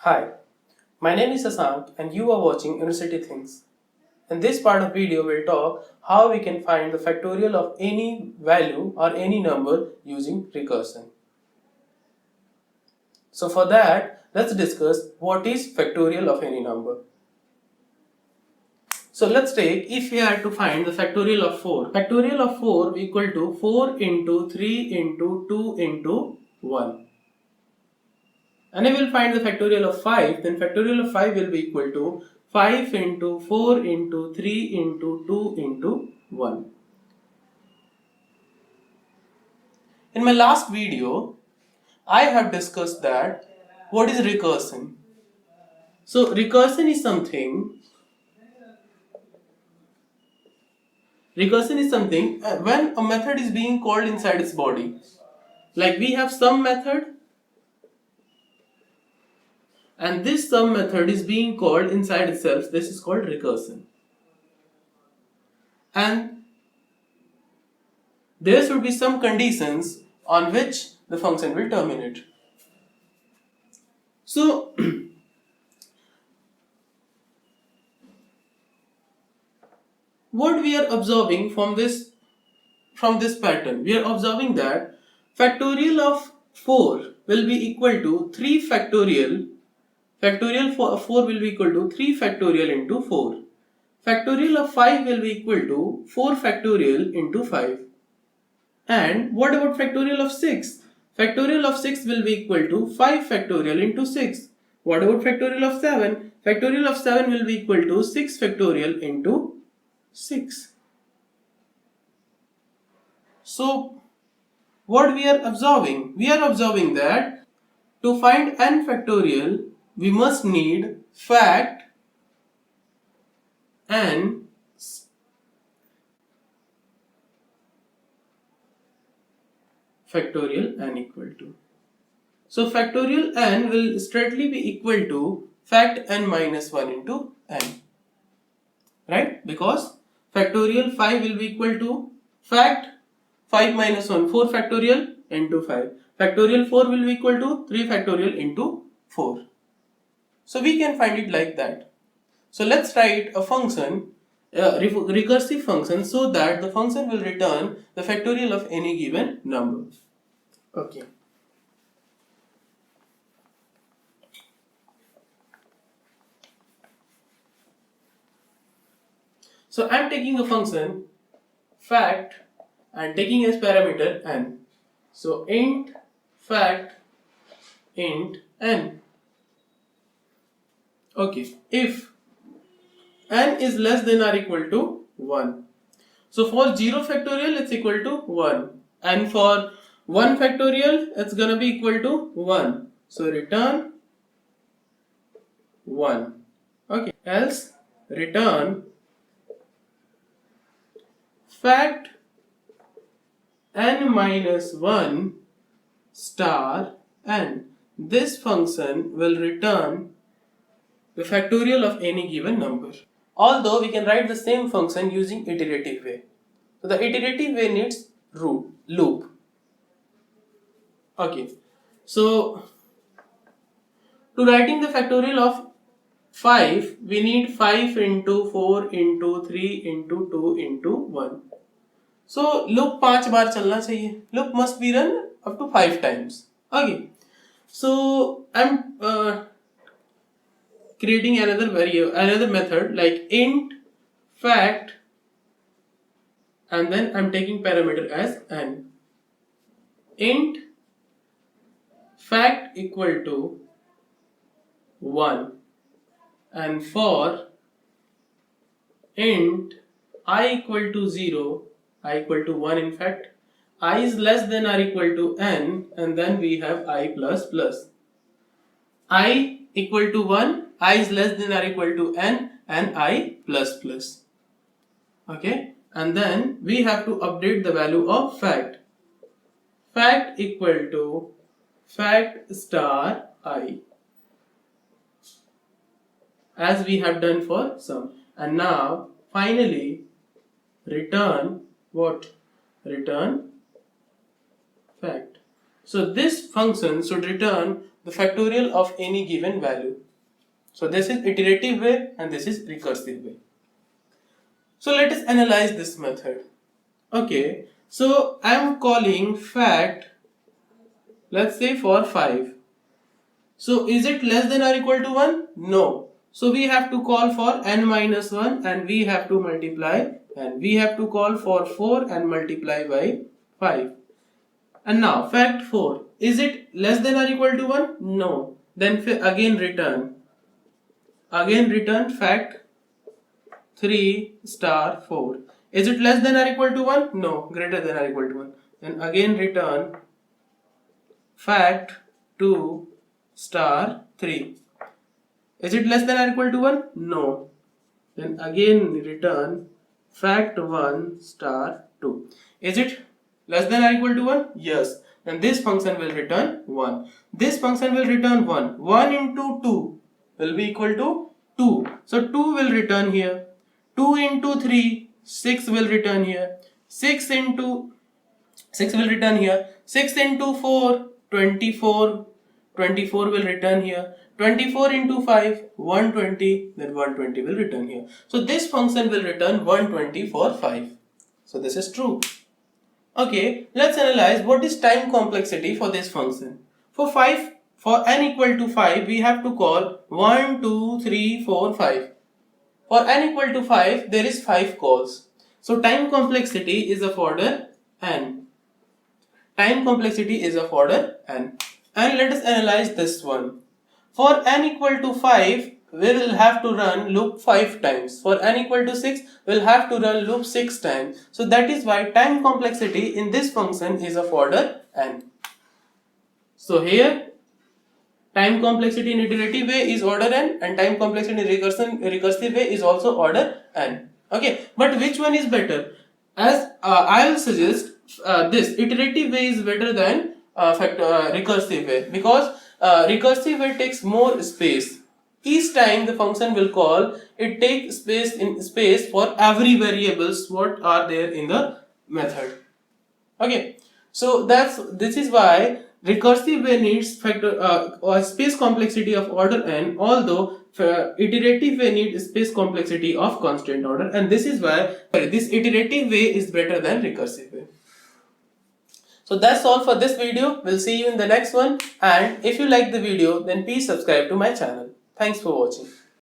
Hi, my name is Sasank and you are watching University Things. In this part of video, we'll talk how we can find the factorial of any value or any number using recursion. So for that, let's discuss what is factorial of any number. So let's take, if we had to find the factorial of 4. Factorial of 4 equal to 4 into 3 into 2 into 1. And if we'll find the factorial of 5, then factorial of 5 will be equal to 5 into 4 into 3 into 2 into 1. In my last video, I have discussed that what is recursion. So recursion is something when a method is being called inside its body. Like we have some method and this sum method is being called inside itself. This is called recursion. And there should be some conditions on which the function will terminate. So what we are observing from this pattern, we are observing that factorial of 4 will be equal to 3 factorial. Factorial for 4 will be equal to 3 factorial into 4. Factorial of 5 will be equal to 4 factorial into 5. And what about factorial of 6? Factorial of 6 will be equal to 5 factorial into 6. What about factorial of 7? Factorial of 7 will be equal to 6 factorial into 6. So, what we are observing? We are observing that to find n factorial, we must need fact n factorial n equal to. So factorial n will straightly be equal to fact n minus 1 into n. Right? Because factorial 5 will be equal to fact 5 minus 1, 4 factorial into 5. Factorial 4 will be equal to 3 factorial into 4. So we can find it like that. So let's write a function, recursive function, so that the function will return the factorial of any given number. Okay. So I am taking a function fact and taking as parameter n. So int fact int n. Okay, if n is less than or equal to 1. So for 0 factorial it's equal to 1 and for 1 factorial it's gonna be equal to 1. So return 1. Okay, else return fact n minus 1 star n. This function will return the factorial of any given number. Although we can write the same function using iterative way. So the iterative way needs loop. Okay. So to writing the factorial of 5, we need 5 into 4 into 3 into 2 into 1. So loop 5 बार चलना चाहिए. Loop must be run up to 5 times. Okay. So I'm creating another method like int fact and then I'm taking parameter as n. Int fact equal to 1 and for int I equal to 0, I equal to 1 in fact, I is less than or equal to n and then we have I plus plus. I equal to 1, I is less than or equal to n and I plus plus. Okay, and then we have to update the value of fact. Fact equal to fact star I as we have done for sum. And now finally return what? Return fact. So this function should return the factorial of any given value. So this is iterative way and this is recursive way. So let us analyze this method. Okay, so I am calling fact, let's say for 5. So is it less than or equal to 1? No. So we have to call for n minus 1 and we have to multiply, and we have to call for 4 and multiply by 5. And now fact 4, is it less than or equal to 1? No. Then again return fact 3 star 4. Is it less than or equal to 1? No. Greater than or equal to 1. Then again return fact 2 star 3. Is it less than or equal to 1? No. Then again return fact 1 star 2. Is it less than or equal to 1? Yes. Then this function will return 1. This function will return 1. 1 into 2 will be equal to 2. So 2 will return here. 2 into 3, 6 will return here. 6 into 6 will return here. 6 into 4, 24. 24 will return here. 24 into 5, 120. Then 120 will return here. So this function will return 120 for 5. So this is true. Okay, let's analyze what is time complexity for this function. For n equal to 5, we have to call 1, 2, 3, 4, 5. For n equal to 5, there is 5 calls. So time complexity is of order n. Time complexity is of order n. And let us analyze this one. For n equal to 5, we will have to run loop 5 times. For n equal to 6, we will have to run loop 6 times. So that is why time complexity in this function is of order n. So here, time complexity in iterative way is order n, and time complexity in recursive way is also order n. Okay, but which one is better? As I will suggest, this iterative way is better than recursive way, because recursive way takes more space. Each time the function will call, it takes space for every variables what are there in the method. Okay, so this is why recursive way needs space complexity of order n, although iterative way needs space complexity of constant order, and this is why this iterative way is better than recursive way. So that's all for this video. We'll see you in the next one, and if you like the video, then please subscribe to my channel. Thanks for watching.